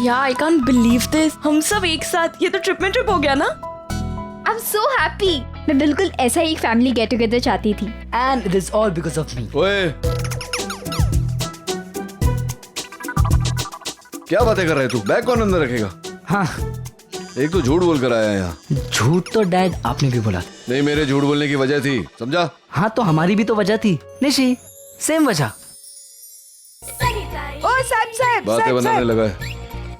या I can't believe this, हम सब एक साथ। ये तो ट्रिप में ट्रिप हो गया ना। I am so happy. मैं बिल्कुल ऐसा ही एक फैमिली गेट टुगेदर चाहती थी। And it is all because of me. ओए, क्या बातें कर रहे तू? बैग कौन अंदर रखेगा? हाँ, एक तो झूठ बोल कर आया है यहाँ। झूठ तो डैड आपने भी बोला। नहीं, मेरे झूठ बोलने की वजह थी, समझा? हाँ, तो हमारी भी तो वजह थी निशी, सेम वजह। ओ साहब बातें बनाने लगा है।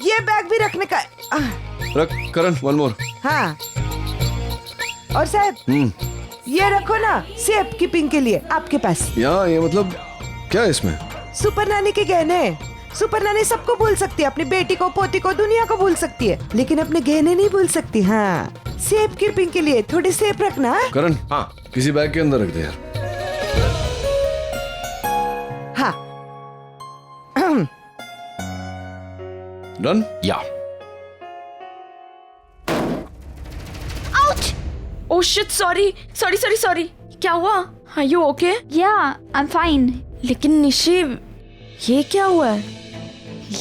ये बैग भी रखने का। रख करण, वन मोर। हाँ, और साहब ये रखो ना सेफ कीपिंग के लिए आपके पास। यहाँ ये मतलब क्या है इसमें? सुपर नानी के गहने। सुपर नानी सबको भूल सकती है, अपनी बेटी को, पोती को, दुनिया को भूल सकती है, लेकिन अपने गहने नहीं भूल सकती। हाँ, सेफ कीपिंग के लिए थोड़ी सेफ रखना। करण, हाँ, किसी बैग के अंदर रख दे यार। हाँ। Done? Yeah. Ouch! Oh shit, sorry sorry sorry sorry. क्या हुआ? Are you okay? Yeah I am fine. लेकिन निशी, ये क्या हुआ है?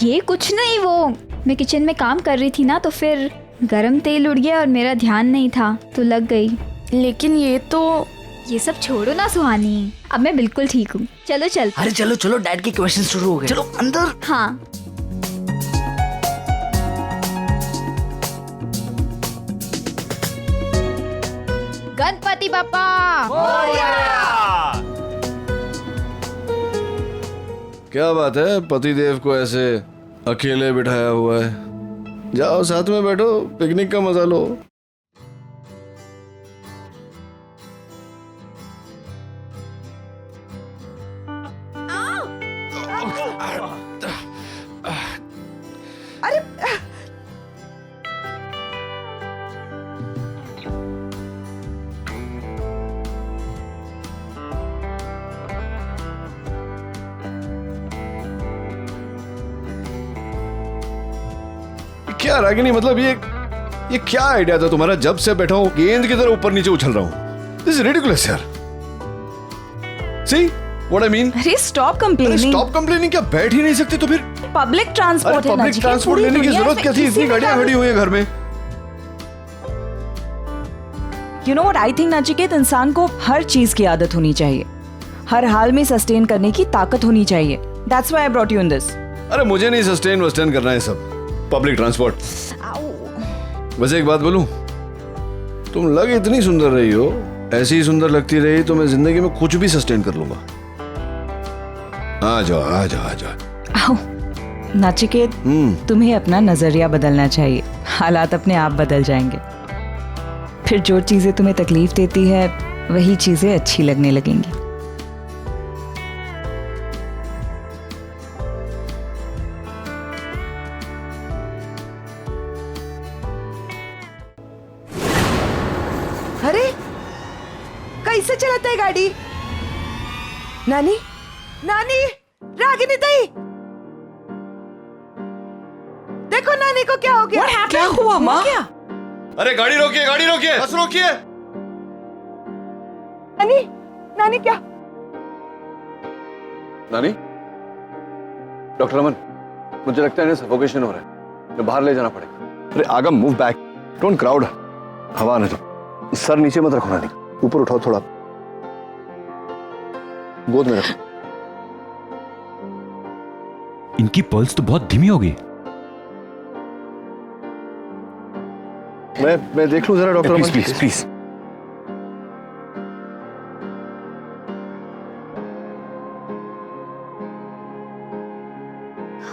ये कुछ नहीं, वो मैं किचन में काम कर रही थी ना, तो फिर गरम तेल उड़ गया और मेरा ध्यान नहीं था तो लग गई। लेकिन ये तो ये सब छोड़ो ना सुहानी, अब मैं बिल्कुल ठीक हूँ। चलो चल। अरे चलो चलो, डैड के क्वेश्चन शुरू हो गए। चलो अंदर। हाँ। गणपति बापा। क्या बात है, पतिदेव को ऐसे अकेले बिठाया हुआ है? जाओ साथ में बैठो, पिकनिक का मजा लो। अरे क्या रागिनी, मतलब ये क्या आइडिया था तुम्हारा? जब से बैठा हूँ गेंद की तरह ऊपर नीचे उछल रहा हूँ। दिस इज रिडिकुलस यार। See what I mean? अरे स्टॉप अरे कंप्लेनिंग। स्टॉप कंप्लेनिंग, क्या बैठ ही नहीं सकते तो फिर? पब्लिक अरे ट्रांसपोर्ट है ना पब्लिक जी, ट्रांसपोर्ट पूरी लेने की दुनिया जरूरत में क्या थी? इसी इतनी में गाड़ियां ट्रैवल- खड़ी हुई है घर में। You know what I think Nachiket, इंसान को हर चीज की आदत होनी चाहिए, हर हाल में सस्टेन करने की ताकत होनी चाहिए। That's why I brought you in this. अरे मुझे नहीं सस्टेन वस्टेन करना है सब पब्लिक ट्रांसपोर्ट। वैसे एक बात बोलूं, तुम लग इतनी सुंदर रही हो, ऐसी ही सुंदर लगती रही तो मैं जिंदगी में कुछ भी सस्टेन कर लूंगा। आ जाओ आ जाओ आ जाओ। नचिकेत, तुम्हें अपना नजरिया बदलना चाहिए, हालात अपने आप बदल जाएंगे। फिर जो चीजें तुम्हें तकलीफ देती है वही चीजें अच्छी लगने लगेंगी। अरे कैसे चलाता है गाड़ी? नानी, नानी, रागिनी ताई, देखो नानी को क्या हो गया? क्या हुआ माँ? अरे गाड़ी रोकिए, बस रोकिए। नानी, नानी क्या? नानी, डॉक्टर अमन, मुझे लगता है इन्हें सफोकेशन हो रहा है, तो बाहर ले जाना पड़ेगा। अरे आगम, मूव बैक, डोंट क्राउड। हवा आने दो। सर नीचे मत रखो नानी, ऊपर उठाओ थोड़ा, गोद में रखो। इनकी पल्स तो बहुत धीमी हो गई। मैं देख लूं जरा डॉक्टर अमन। Please please.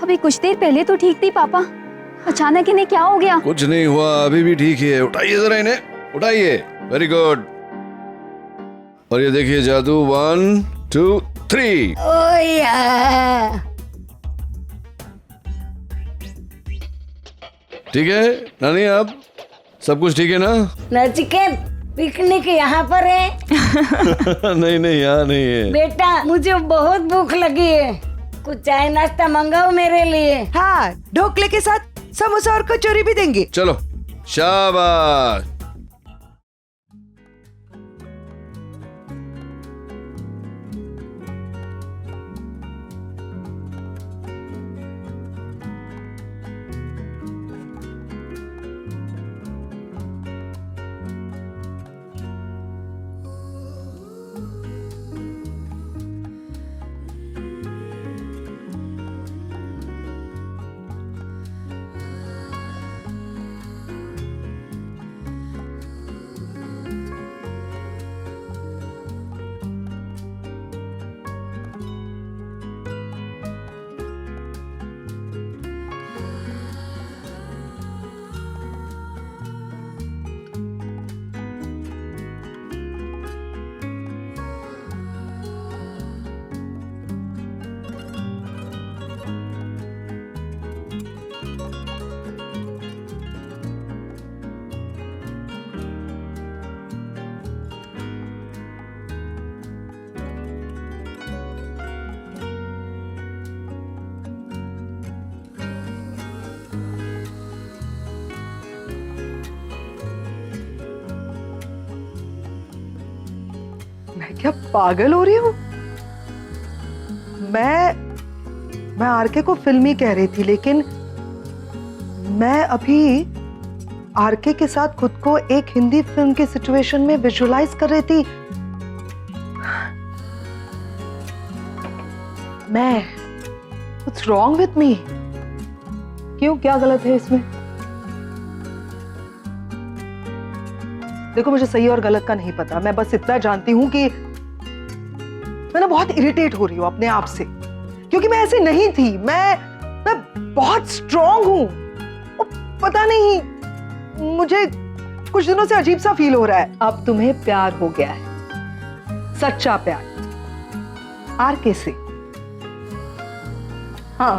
अभी कुछ देर पहले तो ठीक थी पापा, अचानक इन्हें क्या हो गया? कुछ नहीं हुआ, अभी भी ठीक है। उठाइए जरा इन्हें, उठाइए। Very good. और ये देखिए जादू, 1 2 3। ठीक है नानी, अब सब कुछ ठीक है ना? नचिकेत, पिकनिक यहाँ पर है? नहीं नहीं, यहाँ नहीं है बेटा, मुझे बहुत भूख लगी है, कुछ चाय नाश्ता मंगाओ मेरे लिए। हाँ, ढोकले के साथ समोसा और कचौरी भी देंगे। चलो, शाबाश। क्या पागल हो रही हूँ? मैं आरके को फिल्मी कह रही थी, लेकिन मैं अभी आरके के साथ खुद को एक हिंदी फिल्म के सिचुएशन में विजुअलाइज कर रही थी। मैं What's wrong with me? क्यों, क्या गलत है इसमें? देखो, मुझे सही और गलत का नहीं पता, मैं बस इतना जानती हूं कि मैं ना बहुत इरिटेट हो रही हूं अपने आप से, क्योंकि मैं ऐसे नहीं थी। मैं बहुत स्ट्रांग हूं। पता नहीं, मुझे कुछ दिनों से अजीब सा फील हो रहा है। अब तुम्हें प्यार हो गया है, सच्चा प्यार, आरके से। हाँ,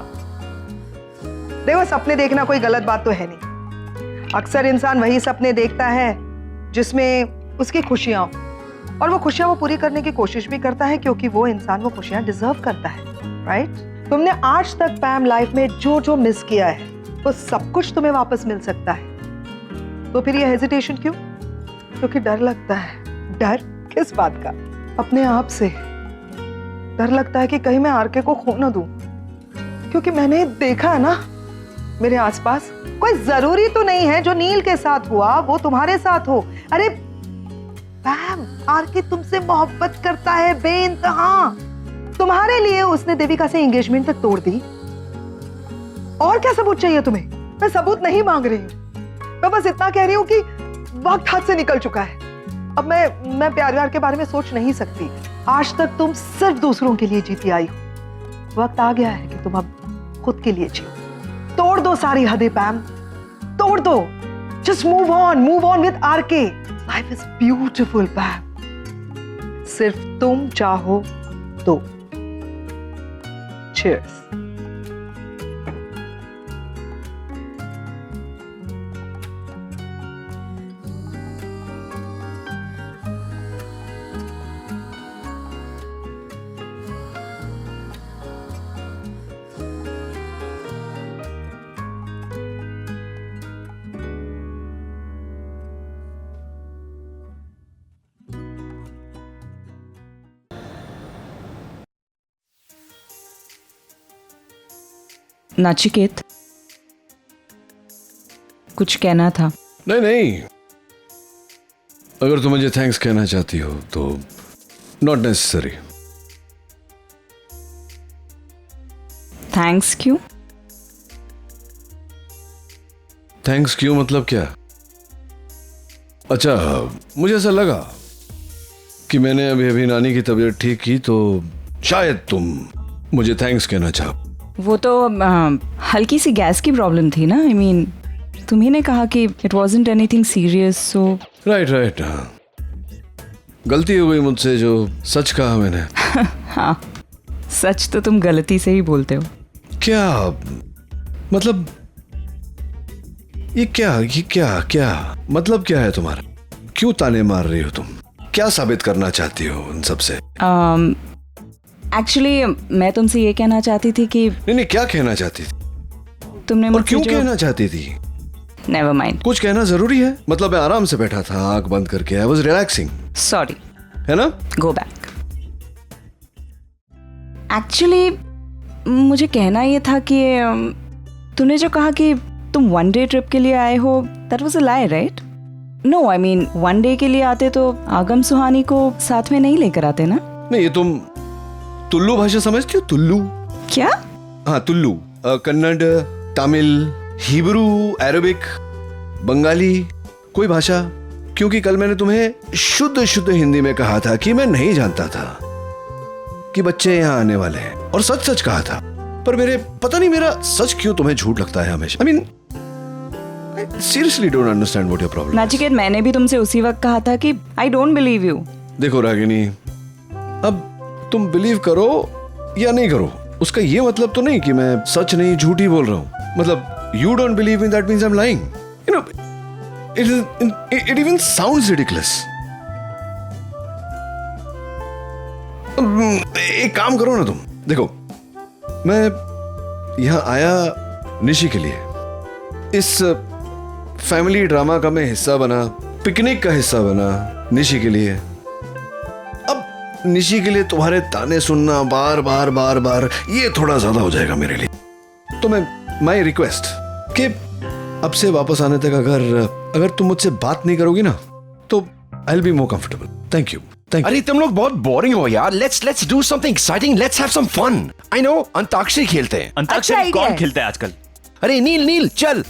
देखो, सपने देखना कोई गलत बात तो है नहीं। अक्सर इंसान वही सपने देखता है जिसमें उसकी खुशियां हो, और वो खुशियां वो पूरी करने की कोशिश भी करता है, क्योंकि वो इंसान वो खुशियां डिजर्व करता है, राइट? तुमने आज तक पैम लाइफ में जो जो मिस किया है वो सब कुछ तुम्हें वापस मिल सकता है, तो फिर ये हेजिटेशन क्यों? क्योंकि डर लगता है। डर किस बात का? अपने आप से डर लगता है कि कहीं मैं आरके को खो ना दूं, क्योंकि मैंने देखा है ना मेरे आसपास, कोई जरूरी तो नहीं है जो नील के साथ हुआ वो तुम्हारे साथ हो। अरे पैम, आरके तुमसे मोहब्बत करता है बेइंतहा। तुम्हारे लिए उसने देविका से एंगेजमेंट तक तोड़ दी। और क्या सबूत चाहिए तुम्हें? मैं सबूत नहीं मांग रही हूँ, मैं बस इतना कह रही हूँ कि वक्त हाथ से निकल चुका है। अब मैं प्यार के बारे में सोच नहीं सकती। आज तक तुम सिर्फ दूसरों के लिए जीती आई हो। वक्त आ गया है कि तुम अब खुद के लिए जियो। तोड़ दो सारी हदें पैम, तोड़ दो। Just move on with RK. Life is beautiful Pam, सिर्फ तुम चाहो तो। चीयर्स। नाचिकेत, कुछ कहना था? नहीं, अगर तुम मुझे थैंक्स कहना चाहती हो तो नॉट नेसेसरी। थैंक्स क्यों? थैंक्स क्यों मतलब क्या? अच्छा, मुझे ऐसा लगा कि मैंने अभी अभी नानी की तबीयत ठीक की, तो शायद तुम मुझे थैंक्स कहना चाहो। वो तो हल्की सी गैस की प्रॉब्लम थी ना। आई मीन, तुम्ही ने कहा कि it wasn't anything serious, so right. हाँ, गलती हो गई मुझसे जो सच कहा मैंने। हाँ, सच तो तुम गलती से ही बोलते हो। क्या मतलब? ये क्या मतलब क्या है तुम्हारा? क्यों ताने मार रही हो तुम? क्या साबित करना चाहती हो उन सब से? एक्चुअली मैं तुमसे ये कहना चाहती थी कि नहीं, क्या कहना चाहती थी? तुमने और मुझसे क्यों जो... कहना चाहती थी? Never mind. कुछ कहना जरूरी है? मतलब मैं आराम से बैठा था, आंख बंद करके, आई वाज रिलैक्सिंग। सॉरी, है ना? Go back. एक्चुअली मुझे कहना ये था कि तूने जो कहा कि तुम वन डे ट्रिप के लिए आए हो, that was a lie, right? No, I mean one day के लिए आते तो आगम सुहानी को साथ में नहीं लेकर आते ना? नहीं, ये तुम तुल्लू भाषा समझती हो? तुल्लू? क्या? हाँ, तुल्लू। कन्नड़, तमिल, हिब्रू, अरबिक, बंगाली, कोई भाषा। क्योंकि कल मैंने तुम्हें शुद्ध हिंदी में कहा था कि मैं नहीं जानता था कि बच्चे यहाँ आने वाले हैं, और सच कहा था। पर पता नहीं मेरा सच क्यों तुम्हें झूठ लगता है हमेशा। I mean, seriously don't understand what your problem. Nachiket, मैंने भी तुमसे उसी वक्त कहा था कि आई डोंट बिलीव यू। देखो रागिनी, अब तुम बिलीव करो या नहीं करो, उसका ये मतलब तो नहीं कि मैं सच नहीं झूठ ही बोल रहा हूं। मतलब you don't believe in that means I am lying, you know. It even sounds ridiculous. एक काम करो ना तुम, देखो मैं यहां आया निशी के लिए, इस फैमिली ड्रामा का मैं हिस्सा बना, पिकनिक का हिस्सा बना निशी के लिए। निशी के लिए तुम्हारे ताने सुनना बार बार बार बार ये थोड़ा ज्यादा हो जाएगा मेरे लिए। तो मैं माई रिक्वेस्ट कि अब से वापस आने तक अगर तुम मुझसे बात नहीं करोगी ना तो I will be more comfortable. Thank you. अरे तुम लोग बहुत बोरिंग हो यार। Let's do something exciting. Let's have some fun. I know Antakshari खेलते हैं। अंताक्षरी कौन खेलता है आजकल? अरे नील चल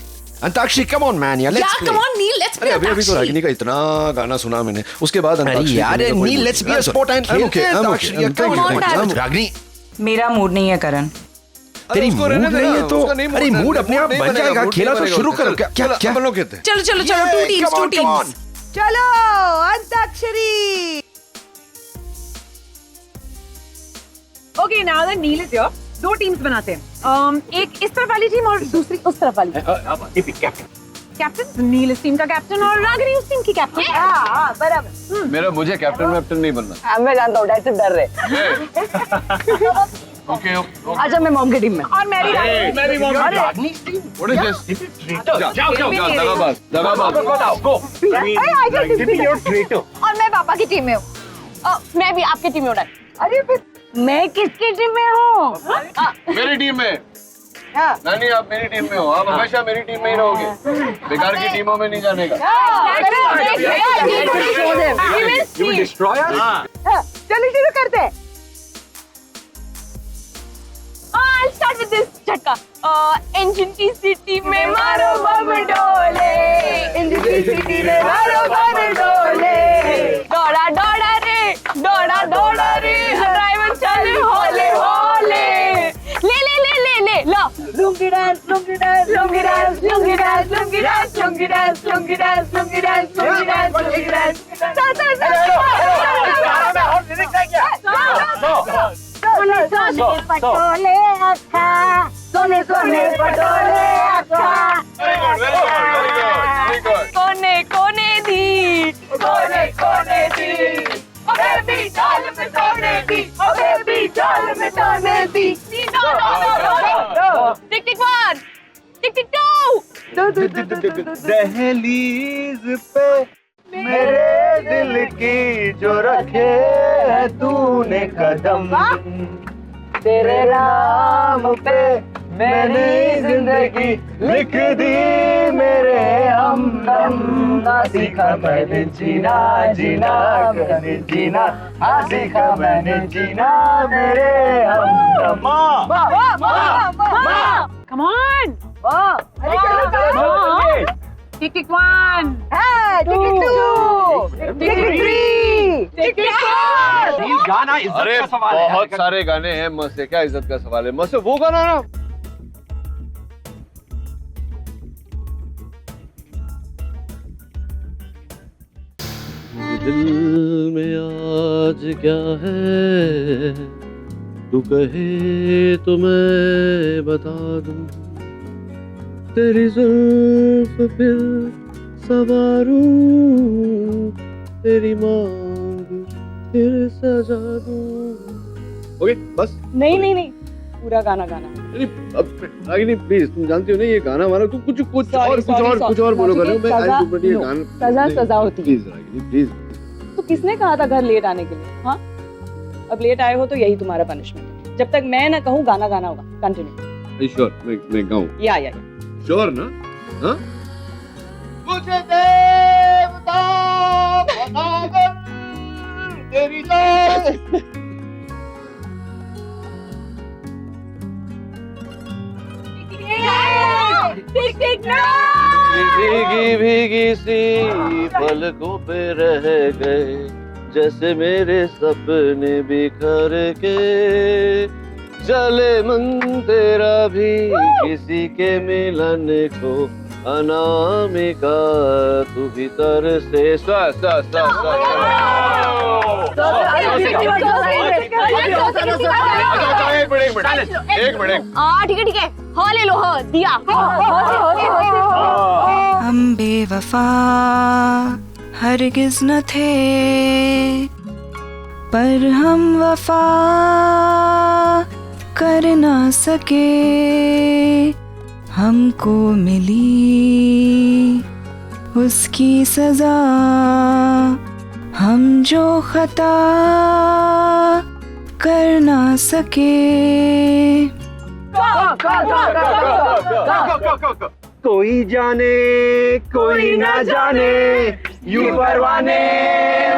अंताक्षरी। कम ऑन मैन यार, लेट्स प्ले। अरे अभी तो रागिनी का इतना गाना सुना मैंने, उसके बाद अरे यार Neel, let's be a sport and खेलते हैं अंताक्षरी। रागिनी मेरा मूड नहीं है करण। तेरी मूड नहीं है तो अरे मूड अपने आप बन जाएगा। खेला तो शुरू करो। क्या अपन लोग कहते हैं चलो चलो चलो, टू टीम्स। चलो Antakshari. Okay now the Neel is your. 2 teams बनाते हैं, एक इस तरफ वाली टीम और दूसरी उस तरफ वाली। कैप्टन नील इस टीम का कैप्टन और रागिनी उस टीम की कैप्टन। हां बराबर। मेरा मुझे कैप्टन नहीं बनना। मैं जानता हूं, डैड से डर रहे। ओके अच्छा मैं मॉम की टीम में और मैं भी मॉम की व्हाट इज दिस? दगाबाज गो। और मैं पापा की टीम में हूं। मैं भी आपकी टीम में हूं। अरे फिर मैं किसकी टीम में हूं? मेरी टीम में। नानी आप मेरी टीम में हो, आप हमेशा मेरी टीम में ही रहोगे। बेकार की टीमों में नहीं जाने का। चलिए शुरू करते हैं। I'll start with this झटका। इंजन की सिटी में मारो बम डोले, इंजन की सिटी में मारो बम डोले। दौड़ा दौड़ा रे, दौड़ा दौड़ा रे, ड्राइवर चले होले होले। ले ले ले ले ले लो। Lungi dance, lungi dance, lungi dance, lungi dance, lungi dance, lungi dance, lungi dance, lungi dance, lungi dance, lungi dance. सोने पटोले अक्खा, सोने सोने पटोले अक्खा। कोने कोने दी, कोने कोने दी, ओ बेबी जाल में सोने दी, ओ बेबी जाल में सोने दी। नो टिक टिक 1, टिक टिक 2। दहलीज पे मेरे दिल की जो रखे है तूने कदम, तेरे नाम पे मैंने जिंदगी लिख दी मेरे हमदम। ना सीखा मैंने जीना जीना मैंने जीना, ना सीखा मैंने जीना मेरे हमदम। Come on! Tick tick 1, tick tick 2, tick tick 3, tick tick 4. गाना इज्जत का सवाल है। बहुत सारे गाने हैं मस्त है। क्या इज्जत का सवाल है? मस्त वो गाना ना। दिल में आज क्या है तू कहे तो मैं बता दूं, तेरी जुल्फ फिर सवारूं, तेरी मांग फिर सजा दूं। ओके बस। नहीं पूरा गाना गाना। रागिनी प्लीज, तुम जानती हो ना ये गाना हमारा। तुम कुछ और बोलो कर रहे हो। मैं ये गाना सजा होती है। Please Ragini please. तो किसने कहा था घर लेट आने के लिए? हाँ अब लेट आए हो तो यही तुम्हारा पनिशमेंट है। जब तक मैं ना कहूँ गाना गाना होगा। कंटिन्यू। श्योर मैं गाऊं? या श्योर ना? हाँ मुझे देवता बनाकर तेरी जान। भीगी भीगी सी पलकों पे रह गए, जैसे मेरे सपने बिखर के। चले मन तेरा भी किसी के मिलन को, अनामिका तू भीतर से। एक मिनट। ठीक है हाँ ले लो। हाँ दिया। हम बेवफा हरगिज न थे, पर हम वफा कर ना सके। हमको मिली उसकी सजा, हम जो खता कर ना सके। कोई जाने कोई ना जाने, यूं परवाने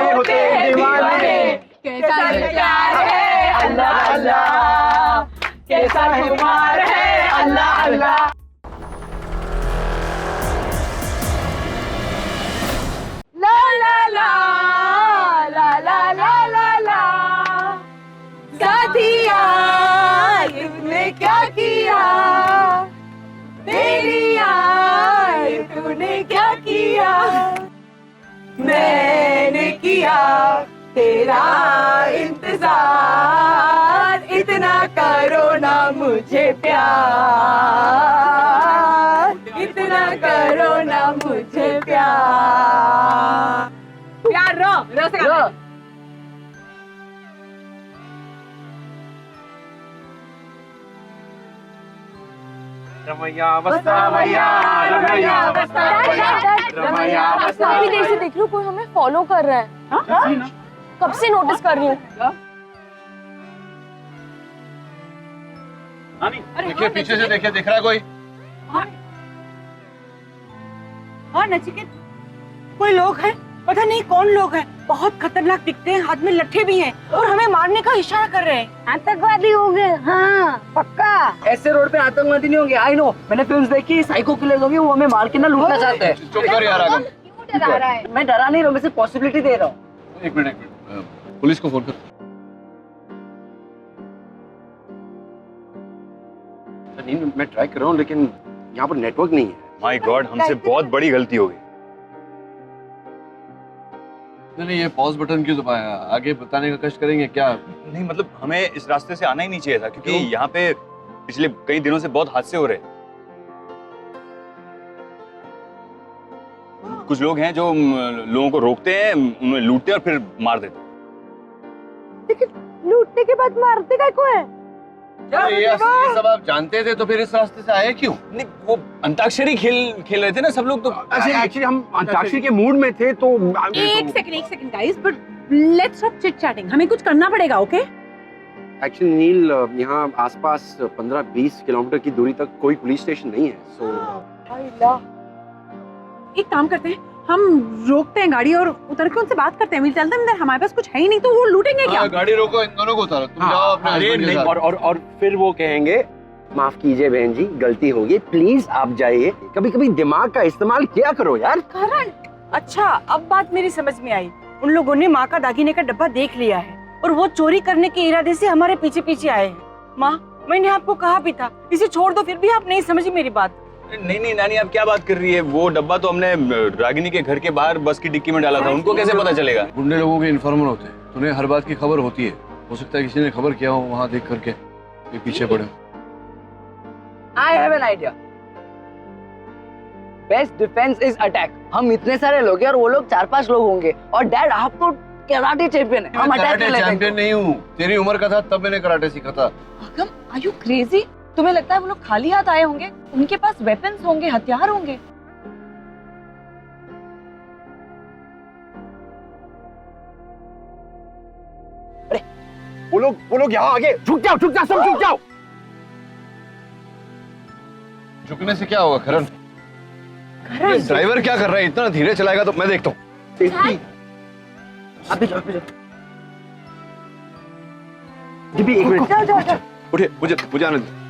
होते दीवाने। कैसा प्यार है अल्लाह अल्लाह, कैसा खुमार है अल्लाह अल्लाह। ला ला ला ला ला ला ला ला, साथिया इसने क्या किया, तेरी यार तूने क्या किया, मैंने किया तेरा इंतजार, इतना करो ना मुझे प्यार, इतना करो ना मुझे प्यार। प्यार रो से रो। रमैया बस्ता मैया, रमैया बस्ता मैया, रमैया बस्ता। काफी देर से देख रही हूँ कोई हमें फॉलो कर रहा है। कब से नोटिस कर रही हूँ। देखिए पीछे से देखिए, दिख रहा है कोई? हाँ नचिकेत, कोई लोग हैं, पता नहीं कौन लोग हैं, बहुत खतरनाक दिखते हैं, हाथ में लट्ठे भी हैं और हमें मारने का इशारा कर रहे हैं। आतंकवादी होंगे। हाँ पक्का। ऐसे रोड पे आतंकवादी नहीं होंगे, आई नो, मैंने फिल्म्स देखी, साइको किलर्स होंगे, वो हमें मार के ना लूटना चाहते हैं। चुप कर यार आगम। क्यों डरा रहा है? मैं डरा नहीं रहा हूँ, मैं सिर्फ पॉसिबिलिटी दे रहा हूँ। एक मिनट पुलिस को फोन कर। नहीं मैं ट्राई कर रहा हूँ लेकिन यहाँ पर नेटवर्क नहीं है। माय गॉड, हमसे बहुत बड़ी गलती हो गई। नहीं ये पॉज बटन क्यों दबाया? आगे बताने का कष्ट करेंगे क्या? नहीं मतलब हमें इस रास्ते से आना ही नहीं चाहिए था, क्योंकि यहाँ पे पिछले कई दिनों से बहुत हादसे हो रहे हैं। कुछ लोग हैं जो लोगों को रोकते हैं, उन्हें लूटते हैं और फिर मार देते हैं। लेकिन लूटने के बाद मारते का को है? ये सब आप जानते थे तो फिर इस रास्ते से आए क्यों? नहीं वो अंताक्षरी खेल रहे थे ना सब लोग, तो एक्चुअली हम अंताक्षरी के मूड में थे तो। एक second guys, but let's stop chit chatting, हमें कुछ करना पड़ेगा। ओके एक्चुअली नील, यहाँ आसपास 15-20 किलोमीटर की दूरी तक कोई पुलिस स्टेशन नहीं है, सो एक काम करते हैं, हम रोकते हैं गाड़ी और उतर के उनसे बात करते हैं। मिल चलते हैं, हमारे पास कुछ है ही नहीं तो वो लूटेंगे क्या? गाड़ी रोको, इन दोनों को उतारो, तुम जाओ अपने हस्बैंड के साथ। और फिर वो कहेंगे माफ कीजिए बहन जी, गलती हो गई, प्लीज आप जाइए। कभी कभी दिमाग का इस्तेमाल किया करो यार। करण, अच्छा अब बात मेरी समझ में आई। उन लोगों ने माँ का दागिने का डब्बा देख लिया है और वो चोरी करने के इरादे से हमारे पीछे पीछे आए हैं। माँ मैंने आपको कहा भी था इसे छोड़ दो, फिर भी आप नहीं समझी मेरी बात। नहीं नानी, आप क्या बात कर रही है? वो डब्बा तो हमने रागिनी के घर के बाहर बस की डिक्की में डाला था, उनको कैसे पता चलेगा? गुंडे लोगों के इन्फॉर्मर होते हैं, उन्हें हर बात की खबर होती है। हो सकता है किसी ने खबर किया हो वहां देख करके ये पीछे पड़े। I have an idea. Best defence is attack. हम इतने सारे लोग हैं और वो लोग 4-5 लोग होंगे, और डैड आप तो कराटे चैंपियन है, हम अटैक कर लेते हैं। चैंपियन नहीं हूँ, तेरी उम्र का था तब मैंने कराटे सीखा था। आगम, आर यू क्रेजी? तुम्हें लगता है वो लोग खाली हाथ आए होंगे? उनके पास वेपन्स होंगे, हथियार होंगे। वो लोग यहाँ आगे। झुक जाओ सब झुक जाओ। झुकने से क्या होगा करण? ये ड्राइवर क्या कर रहा है? इतना धीरे चलाएगा तो मैं देखता हूँ। अभी जाओ जी एक मिनट, उठे, मुझे आने दो।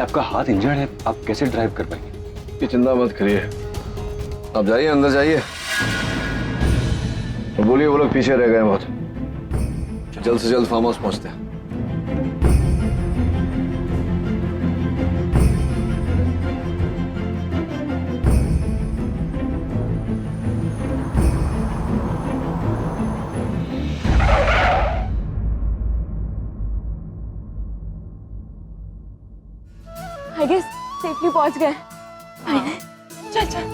आपका हाथ इंजर्ड है, आप कैसे ड्राइव कर पाएंगे? ये चिंता मत करिए, आप जाइए अंदर जाइए और बोलिए वो लोग पीछे रह गए बहुत, जल्द से जल्द फार्म हाउस पहुंचते हैं। आई गेस सेफली पहुंच गए। चल चल।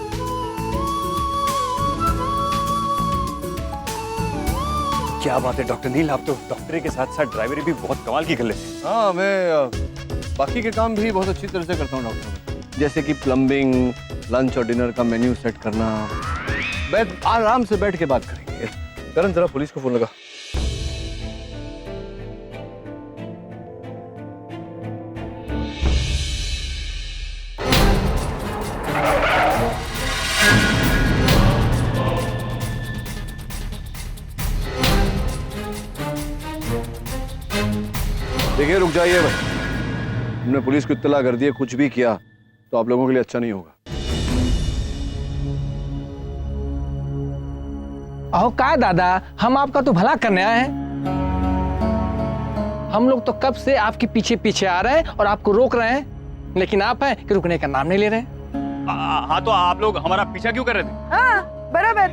क्या बात है डॉक्टर नील, आप तो डॉक्टरी के साथ साथ ड्राइवरी भी बहुत कमाल की कर लेते हैं। हाँ, मैं बाकी के काम भी बहुत अच्छी तरह से करता हूँ डॉक्टर, जैसे कि प्लम्बिंग, लंच और डिनर का मेन्यू सेट करना। आराम से बैठ के बात करेंगे। करण जरा पुलिस को फोन लगा। देखिए रुक जाइए भाई, हमने पुलिस को इत्तला कर दिया, कुछ भी किया तो आप लोगों के लिए अच्छा नहीं होगा। अहो का दादा, हम आपका तो भला करने आए हैं। हम लोग तो कब से आपके पीछे पीछे आ रहे हैं और आपको रोक रहे हैं, लेकिन आप हैं कि रुकने का नाम नहीं ले रहे हैं। हाँ तो आप लोग हमारा पीछा क्यों कर रहे थे? हाँ बराबर।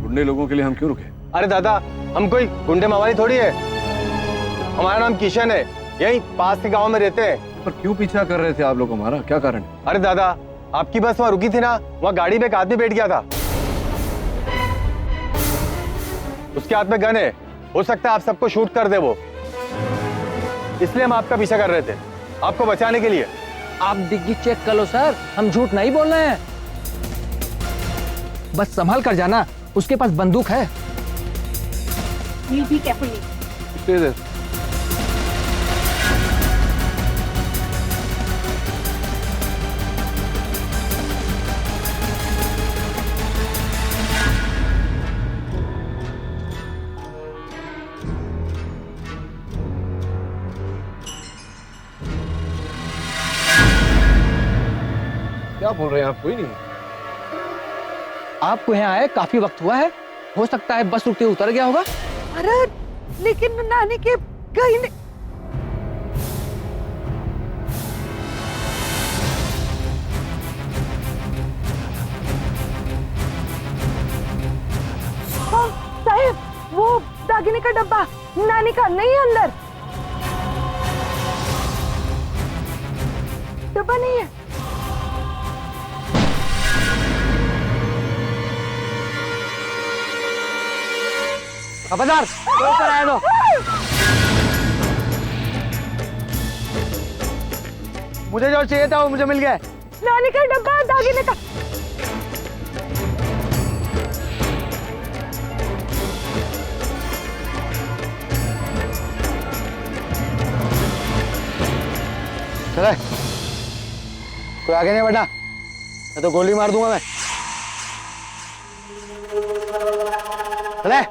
गुंडे लोगों के लिए हम क्यों रुके? अरे दादा, हम कोई गुंडे मवाली थोड़ी है। हमारा नाम किशन है, यही पास के गांव में रहते हैं। पर क्यों पीछा कर रहे थे आप लोग हमारा, क्या कारण? अरे दादा, आपकी बस वहाँ रुकी थी ना, वहाँ गाड़ी में एक आदमी बैठ गया था, उसके हाथ में गन है, हो सकता है आप सबको शूट कर दे वो, इसलिए हम आपका पीछा कर रहे थे, आपको बचाने के लिए। आप डिग्गी चेक कर लो सर, हम झूठ नहीं बोल रहे हैं। बस संभाल कर जाना, उसके पास बंदूक है। Be careful. क्या बोल रहे हैं आप? कोई नहीं। आपको यहाँ आए काफी वक्त हुआ है, हो सकता है बस रुकते उतर गया होगा। अरे लेकिन नानी के कहीं नहीं। हाँ, साहिब वो दागिने का डब्बा नानी का नहीं है, अंदर डब्बा नहीं है। खबरदार, तो ऊपर आया दो। मुझे जो चाहिए था वो मुझे मिल गया। नानी का डब्बा दागिने का। चले, कोई आगे नहीं बढ़ना, मैं तो गोली मार दूंगा मैं। चले।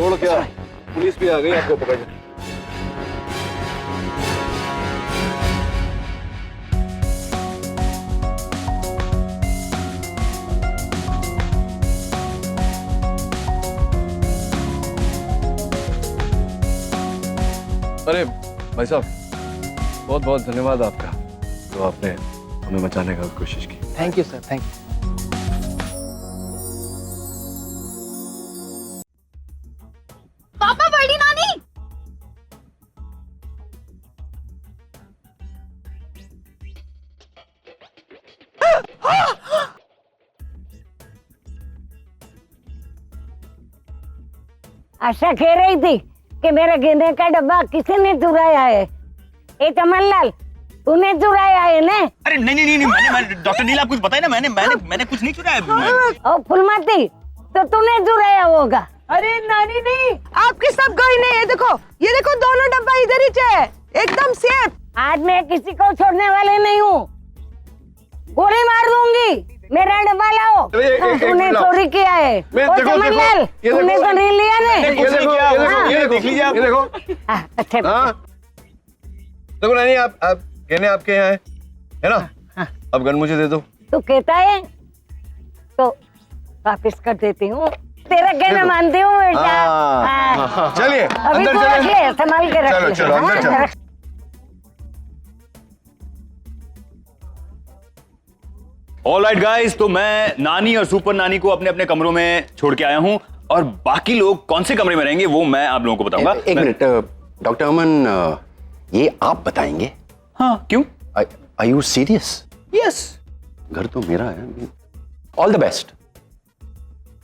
छोड़ क्या, पुलिस भी आ गई आपको पकड़ने। अरे भाई साहब, बहुत बहुत धन्यवाद आपका, जो आपने हमें बचाने का कोशिश की। Thank you sir, thank you. पापा, बड़ी नानी। आशा कह रही थी कि मेरे गेंदे का डब्बा किसी ने चुराया है। ए चमनलाल, तूने चुराया है ना? अरे नहीं, मैंने डॉक्टर नील, आप कुछ बताए ना, मैंने कुछ नहीं चुराया। ओ फुलमती, तो तूने चुराया होगा। अरे नानी नहीं, आपकी सब गई नहीं है। देखो, ये देखो, दोनों डब्बा इधर ही है, एकदम सेफ। आज मैं किसी को छोड़ने वाले नहीं हूँ, गोली मार दूंगी। मेरा डब्बा लाओ। तूने चोरी किया है। ओ चमनलाल, तूने तो नहीं लिया ना? ये देख लीजिए आप, ये देखो। अच्छा, देखो नानी, आप गहने आपके यहाँ है ना? अब गन मुझे दे दो। तू कहता है तो वापिस कर देती हूँ। तेरा कहना मानती हूँ बेटा। चलिए अभी अंदर तू रख चलिए। ले, संभाल के रख ले। चलो अंदर चलो। ऑलराइट गाइस, तो मैं नानी और सुपर नानी को अपने अपने कमरों में छोड़ के आया हूं, और बाकी लोग कौन से कमरे में रहेंगे वो मैं आप लोगों को बताऊंगा। एक मिनट डॉक्टर अमन, ये आप बताएंगे? हाँ, क्यों? Are you serious? यस। घर तो मेरा है। All the best.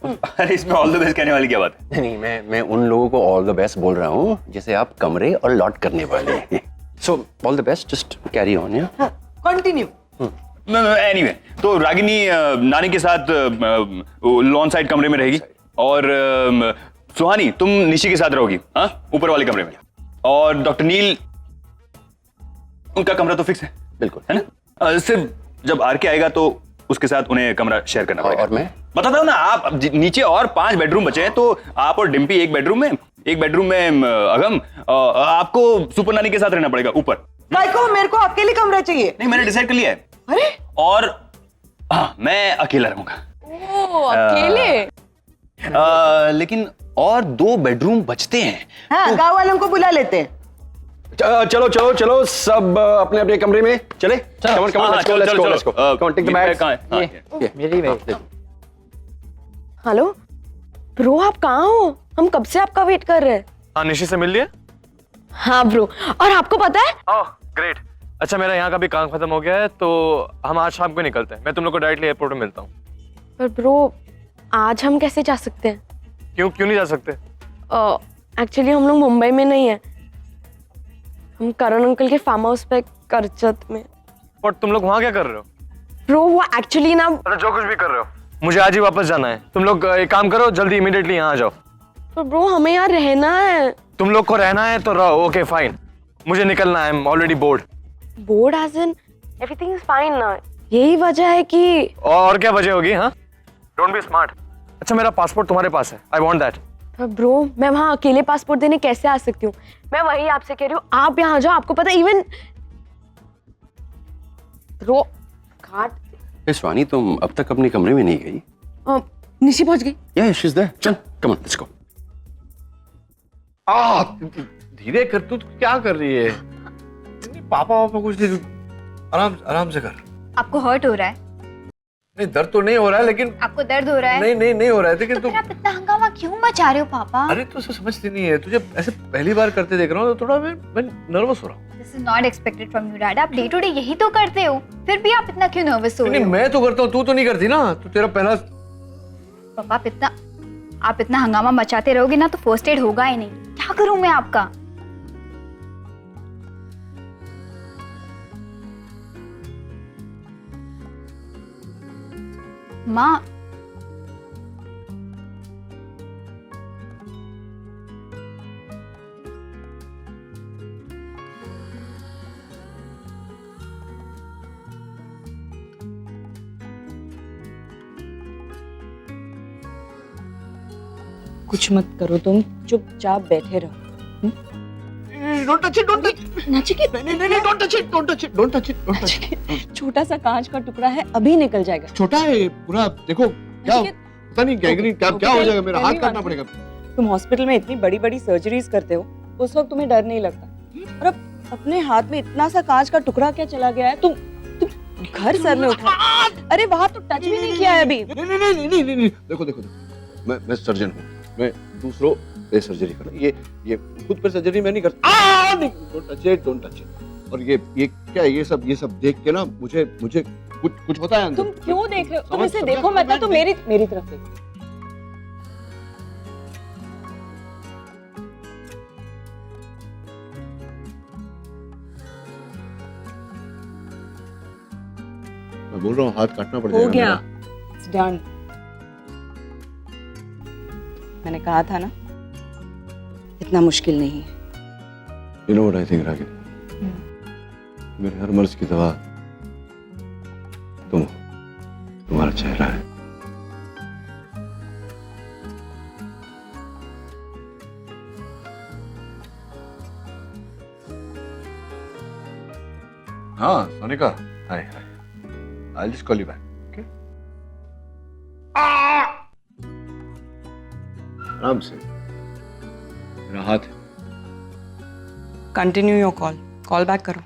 अरे इसमें ऑल द बेस्ट कहने वाली क्या बात है? नहीं, मैं उन लोगों को ऑल द बेस्ट बोल रहा हूँ जैसे आप कमरे और लॉट करने वाले हैं। So all the best, just carry on. या कंटिन्यू। एनीवे, तो रागिनी नानी के साथ लॉन साइड कमरे में रहेगी, और सुहानी तुम निशी के साथ रहोगी, हाँ, ऊपर वाले कमरे में। और डॉक्टर नील, उनका कमरा तो फिक्स है, बिल्कुल, है ना? सिर्फ जब आर के आएगा तो उसके साथ उन्हें कमरा शेयर करना पड़ेगा। और मैं बताता हूँ ना, आप नीचे और 5 बेडरूम बचे हैं, तो आप और डिम्पी एक बेडरूम में अगम, आपको सुपर नानी के साथ रहना पड़ेगा ऊपर। भाई को मेरे को अकेले कमरा चाहिए। नहीं, मैंने डिसाइड कर लिया है। अरे, और हाँ, मैं अकेला रहूंगा। ओ, अकेले? लेकिन और 2 बेडरूम बचते हैं। हाँ, गाँव वालों को बुला लेते हैं। चलो चलो चलो, सब अपने अपने कमरे में चले। Come on come on, let's go let's go let's go. Come take the bag. मेरी बैग। हेलो ब्रो, आप कहाँ हो? हम कब से आपका वेट कर रहे हैं। हाँ, निशी से मिल लिया? हाँ ब्रो, और आपको पता है? Oh great. अच्छा, मेरा यहाँ का भी काम खत्म हो गया है, तो हम आज शाम को निकलते हैं। मैं तुम लोग को डायरेक्टली एयरपोर्ट में मिलता हूँ। पर ब्रो, आज हम कैसे जा सकते हैं? क्यों नहीं जा सकते? एक्चुअली हम लोग मुंबई में नहीं है, हम करण अंकल के फार्म हाउस पे करचत में। और तुम लोग वहाँ क्या कर रहे हो? ब्रो वो एक्चुअली ना, अरे जो कुछ भी कर रहे हो, मुझे आज ही वापस जाना है। तुम लोग एक काम करो, जल्दी इमीडिएटली यहाँ आ जाओ। पर ब्रो हमें यहाँ रहना है। तुम लोग को रहना है तो रहो, ओके फाइन। मुझे निकलना है, I am already bored. Bored as in everything is fine ना। यही वजह है कि और क्या वजह होगी? हाँ, डोंट बी स्मार्ट। अच्छा, मेरा पासपोर्ट तुम्हारे पास है, आई वांट दैट। पर ब्रो, मैं वहाँ अकेले पासपोर्ट देने कैसे आ सकती हूँ? मैं वही आपसे कह रही हूँ, आप यहाँ जाओ। आपको पता इवन ब्रो घाट। स्वानी, तुम अब तक अपने कमरे में नहीं गई? निशी पहुंच गई। Yeah, she's there. चल, come on, let's go. धीरे कर, तू क्या कर रही है? पापा कुछ नहीं, आराम से कर। आपको हर्ट हो रहा है? नहीं, दर्द तो नहीं हो रहा है, लेकिन आपको दर्द हो रहा है? नहीं हो रहा है, लेकिन तो फिर आप इतना हंगामा क्यों मचा रहे हो पापा? अरे तो समझती नहीं है, तुझे ऐसे पहली बार करते देख रहा हूँ तो थोड़ा मैं नर्वस हो रहा हूँ। This is not expected from you dad. आप डे टू डे यही तो करते हो, फिर भी आप इतना क्यों नर्वस हो रहे हो? मैं तो करता हूँ, तू तो नहीं करती ना। तो तेरा पहला पापा, आप इतना हंगामा मचाते रहोगे ना तो फर्स्ट एड होगा ही नहीं। क्या करूं मैं आपका? माँ, कुछ मत करो, तुम चुपचाप बैठे रहो। Don't touch it, don't touch it. Nachiket, नहीं, don't touch it, don't touch it, don't touch it, don't touch it. छोटा सा कांच का टुकड़ा है, अभी निकल जाएगा। छोटा है पूरा, देखो क्या पता नहीं क्या हो जाएगा, मेरा हाथ काटना पड़ेगा। तुम हॉस्पिटल में इतनी बड़ी बड़ी सर्जरीज करते हो, उस वक्त तुम्हें डर नहीं लगता, और अब अपने हाथ में इतना सा कांच का टुकड़ा क्या चला गया है? तुम घर सर में उठा। अरे वहां तो टच भी नहीं किया है अभी। नहीं। देखो मैं सर्जन हूँ, मैं दूसरों पे सर्जरी कर, ये खुद पे सर्जरी मैं नहीं करता। Don't touch it. और ये क्या है, ये सब देख के ना मुझे कुछ होता है अंदर। तुम क्यों देख रहे हो? तुम इसे देखो मत ना, तुम मेरी तरफ देखो। मैं बोल रहा हूँ हाथ काटना पड़ जाएगा। हो गया, It's done. मैंने कहा था ना, इतना मुश्किल नहीं है। You know what I think, Ragini? मेरे हर मर्ज की दवा तुम्हारा चेहरा है। हाँ सोनिका, हाय I'll just call you back, okay? आराम से, मेरा हाथ है। कंटिन्यू योर कॉल बैक करो।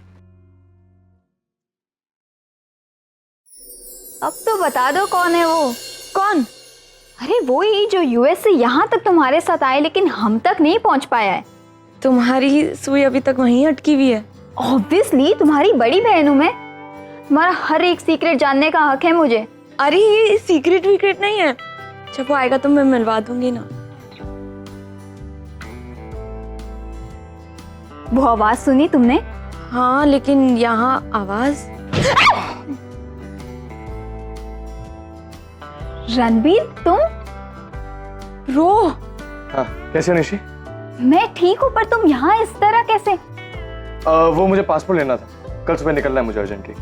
अब तो बता दो कौन है वो? कौन? अरे वो ही जो यूएस से यहाँ तक तुम्हारे साथ आए लेकिन हम तक नहीं पहुँच पाया है। तुम्हारी सुई अभी तक वहीं अटकी हुई है। ऑब्वियसली तुम्हारी बड़ी बहन हूँ मैं, तुम्हारा हर एक सीक्रेट जानने का हक है मुझे। अरे ये सीक्रेट वीक्रेट नहीं है, जब वो आएगा तो मैं मिलवा दूंगी ना। वो आवाज सुनी तुमने? हाँ लेकिन यहाँ आवाज। रणबीर तुम? रो। हाँ, कैसे निशी? मैं ठीक हूँ पर तुम यहाँ इस तरह कैसे? वो मुझे पासपोर्ट लेना था, कल सुबह निकलना है मुझे अर्जेंटली।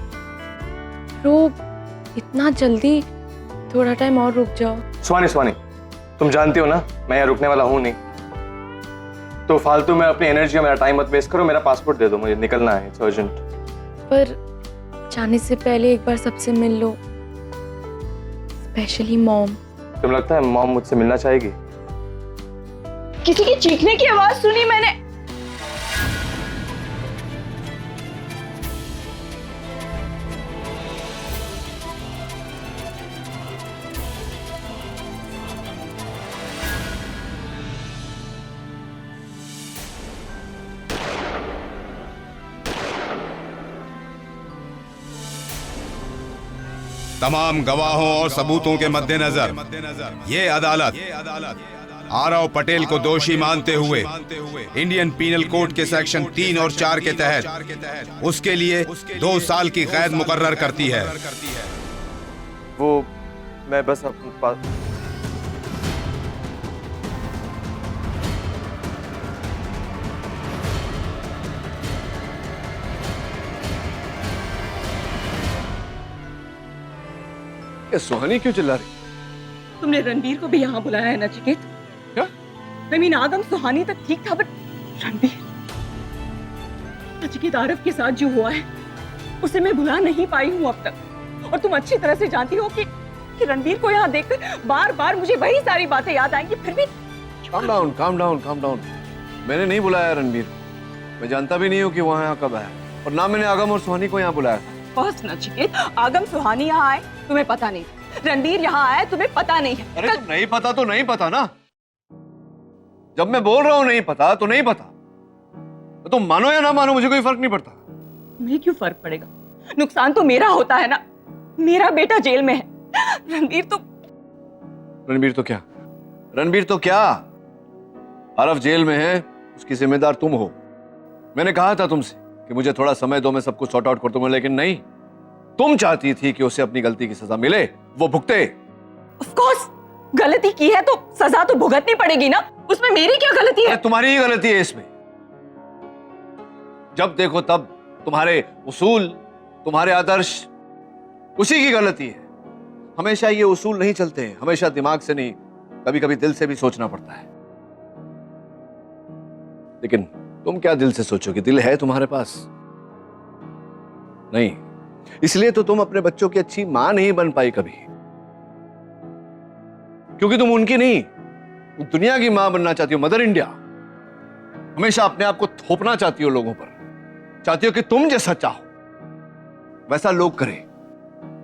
रो, इतना जल्दी? थोड़ा टाइम और रुक जाओ। स्वानी, तुम जानती हो ना मैं यहाँ रुकने वाला हूँ नहीं, तो फालतू में अपनी एनर्जी और मेरा टाइम मत वेस्ट करो। मेरा पासपोर्ट दे दो, मुझे निकलना है, इट्स अर्जेंट। पर जाने से पहले एक बार सबसे मिल लो, स्पेशली मॉम। तुम्हें लगता है मॉम मुझसे मिलना चाहेगी? किसी की चीखने की आवाज सुनी मैंने। तमाम गवाहों और सबूतों के मद्देनजर ये अदालत आरव पटेल को दोषी मानते हुए इंडियन पीनल कोड के सेक्शन 3 और 4 के तहत उसके लिए 2 साल की कैद मुकर्रर करती है। वो मैं बस अपने पास सुहानी क्यों चिल्ला रही? तुमने रणबीर को भी यहाँ बुलाया है नचिकेत? क्या? I mean, आगम सुहानी तक ठीक था, बट रणबीर, नचिकेत आरव के साथ जो हुआ है उसे मैं भुला नहीं पाई हूँ अब तक। और तुम अच्छी तरह से जानती हो कि रणबीर को यहाँ देखकर बार बार मुझे वही सारी बातें याद आएंगी। फिर भी calm down। मैंने नहीं बुलाया रणबीर को, मैं जानता भी नहीं हूँ कि वहाँ यहाँ कब आया, और ना मैंने आगम और सुहानी को यहाँ बुलाया था। बस नचिकेत, आगम सुहानी यहाँ आए तुम्हें पता नहीं, रणबीर यहाँ आया तुम्हें पता नहीं है। अरे तो नहीं पता तो नहीं पता ना, जब मैं बोल रहा हूँ नहीं पता तो नहीं पता, तो तुम मानो या ना मानो मुझे कोई फर्क नहीं पड़ता। तुम्हें क्यों फर्क पड़ेगा? नुकसान तो मेरा होता है ना, मेरा बेटा जेल में है। रणबीर तो क्या? आरव जेल में है, उसकी जिम्मेदार तुम हो। मैंने कहा था तुमसे कि मुझे थोड़ा समय दो, मैं सब कुछ सॉर्ट आउट कर दूंगा, लेकिन नहीं, तुम चाहती थी कि उसे अपनी गलती की सजा मिले, वो भुगते। ऑफ कोर्स, गलती की है तो सजा तो भुगतनी पड़ेगी ना, उसमें मेरी क्या गलती है? तुम्हारी ही गलती है इसमें। जब देखो तब तुम्हारे उसूल, तुम्हारे आदर्श, उसी की गलती है। हमेशा ये उसूल नहीं चलते हैं, हमेशा दिमाग से नहीं, कभी कभी दिल से भी सोचना पड़ता है। लेकिन तुम क्या दिल से सोचोगे? दिल है तुम्हारे पास? नहीं, इसलिए तो तुम अपने बच्चों की अच्छी मां नहीं बन पाई कभी, क्योंकि तुम उनकी नहीं, दुनिया की मां बनना चाहती हो, मदर इंडिया। हमेशा अपने आप को थोपना चाहती हो लोगों पर। चाहती हो कि तुम जैसा चाहो वैसा लोग करें,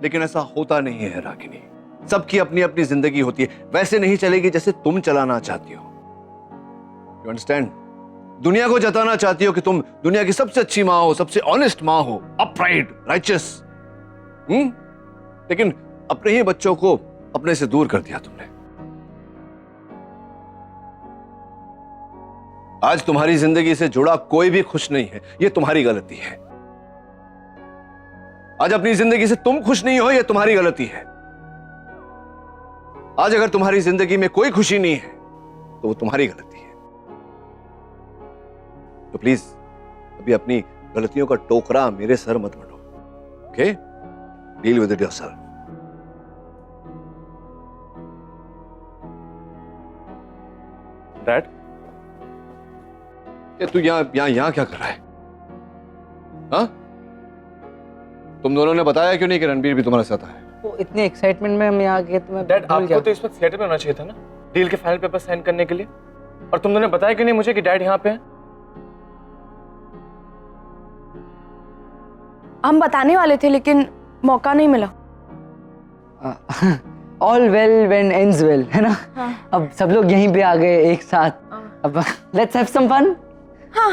लेकिन ऐसा होता नहीं है रागिनी। सबकी अपनी अपनी जिंदगी होती है, वैसे नहीं चलेगी जैसे तुम चलाना चाहती हो। You understand? दुनिया को जताना चाहती हो कि तुम दुनिया की सबसे अच्छी मां हो, सबसे ऑनेस्ट मां हो, अपराइट, राइचस, लेकिन अपने ही बच्चों को अपने से दूर कर दिया तुमने। आज तुम्हारी जिंदगी से जुड़ा कोई भी खुश नहीं है, यह तुम्हारी गलती है। आज अपनी जिंदगी से तुम खुश नहीं हो, यह तुम्हारी गलती है। आज अगर तुम्हारी जिंदगी में कोई खुशी नहीं है तो वो तुम्हारी गलती है। तो प्लीज अभी अपनी गलतियों का टोकरा मेरे सर मत मढ़ो। Okay, deal with it yourself. Dad, तू यहां क्या कर रहा है? हाँ? तुम दोनों ने बताया क्यों नहीं कि रणबीर भी तुम्हारे साथ आया? वो इतने एक्साइटमेंट में हम यहाँ गए तो मैं डैड, आपको तो इस वक्त थिएटर में होना चाहिए था ना, डील के फाइनल पेपर साइन करने के लिए। और तुम दोनों ने बताया क्यों नहीं मुझे कि डैड यहाँ पे हैं? हम बताने वाले थे लेकिन मौका नहीं मिला। All well when ends well, है ना? हाँ। अब सब लोग यहीं पे आ गए एक साथ। अब लेट्स हैव सम फन,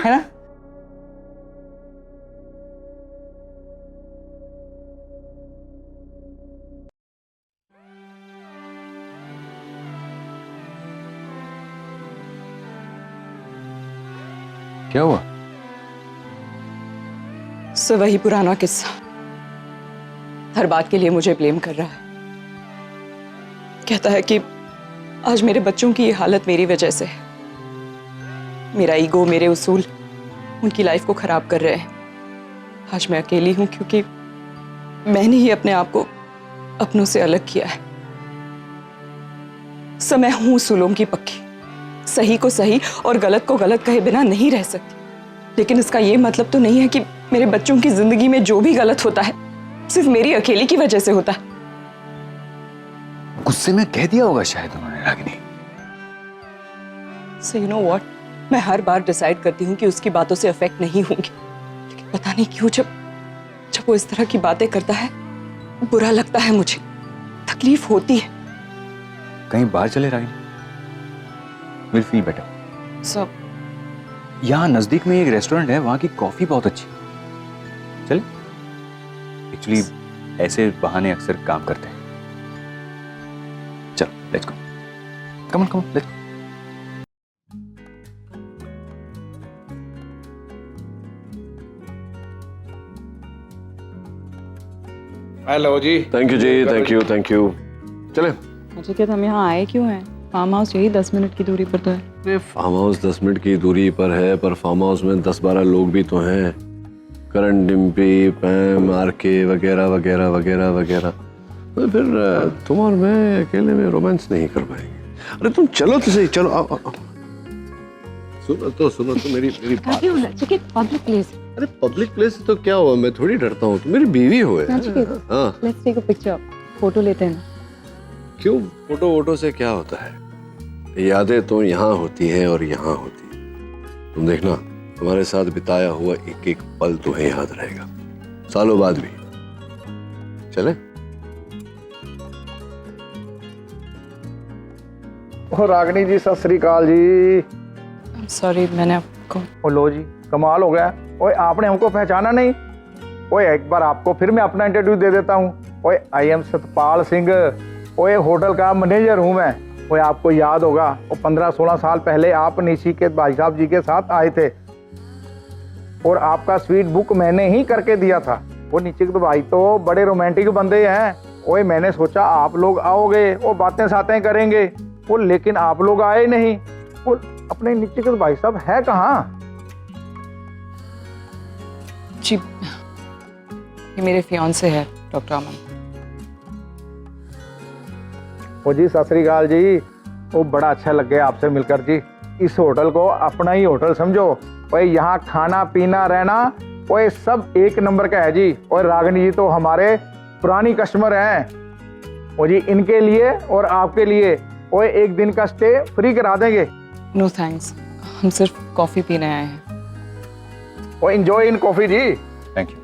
है ना? क्या हुआ? सो वही पुराना किस्सा, हर बात के लिए मुझे ब्लेम कर रहा है। कहता है कि आज मेरे बच्चों की ये हालत मेरी वजह से है। मेरा ईगो, मेरे उसूल उनकी लाइफ को खराब कर रहे हैं। आज मैं अकेली हूं क्योंकि मैंने ही अपने आप को अपनों से अलग किया है। सो मैं हूं उसूलों की पक्की, सही को सही और गलत को गलत कहे बिना नहीं रह सकती। लेकिन इसका ये मतलब तो नहीं है कि मेरे बच्चों की जिंदगी में जो भी गलत होता है सिर्फ मेरी अकेली की वजह से होता है। गुस्से में कह दिया होगा शायद उन्होंने Ragini. So you know what? मैं हर बार डिसाइड करती हूँ कि उसकी बातों से अफेक्ट नहीं होंगी, लेकिन पता नहीं क्यों जब वो इस तरह की बातें करता है बुरा लगता है, मुझे तकलीफ होती है। कहीं बाहर चले रागिनी, विल फील बेटर। सब यहाँ नजदीक में एक रेस्टोरेंट है, वहां की कॉफी बहुत अच्छी। चले? एक्चुअली ऐसे बहाने अक्सर काम करते हैं। चलो let's go, come on let's go. Hello जी। थैंक यू जी, थैंक यू, थैंक यू। चले। मुझे क्या, हम यहाँ आए क्यों हैं? फार्म हाउस यही 10 मिनट की दूरी पर तो है। फार्म हाउस 10 मिनट की दूरी पर है, पर फार्म हाउस में 10-12 लोग भी तो हैं। करण, डिम्पी, पैम, आरके वगैरह वगैरह वगैरह वगैरह। तो फिर तुम और मैं अकेले में रोमांस नहीं कर पाएंगे। अरे तुम चलो तो सही, चलो आओ आओ। सुनो तो मेरी बात। Public place. अरे पब्लिक प्लेस तो क्या हुआ, मैं थोड़ी डरता हूँ, तुम मेरी बीवी हो। हाँ, let's take a picture, photo लेते हैं। क्यों? फोटो से क्या होता है? यादें तो यहाँ होती हैं और यहाँ होती हैं। तुम देखना, तुम्हारे साथ बिताया हुआ एक एक पल तुम्हें याद रहेगा, सालों बाद भी। चले? ओ रागिनी जी, सत श्री अकाल जी। सॉरी, मैंने आपको। ओ लो जी, कमाल हो गया। ओए, आपने हमको पहचाना नहीं? ओए, एक बार आपको फिर मैं अपना इंटरव्यू दे देता हूँ। ओए, आई एम सतपाल सिंह। ओए, होटल का मैनेजर हूँ मैं। ओए, आपको याद होगा, वो 15-16 साल पहले आप निशी के भाई साहब जी के साथ आए थे और आपका स्वीट बुक मैंने ही करके दिया था। वो नीचे के भाई तो बड़े रोमांटिक बंदे हैं। ओए, मैंने सोचा आप लोग आओगे, वो बातें सातें करेंगे, वो लेकिन आप लोग आए नहीं। वो अपने नीचे के भाई साहब है कहाँ? जी, ये मेरे फियांसे है डॉक्टर अमन। ओ जी, सत श्री अकाल जी। वो बड़ा अच्छा लग गया आपसे मिलकर जी। इस होटल को अपना ही होटल समझो। ओए, यहाँ खाना पीना रहना ओए सब एक नंबर का है जी। और रागिनी जी तो हमारे पुरानी कस्टमर हैं। ओ जी, इनके लिए और आपके लिए ओए एक दिन का स्टे फ्री करा देंगे। नो थैंक्स, हम सिर्फ कॉफी पीने आए हैं। ओए एंजॉय इन कॉफी जी। Thank you.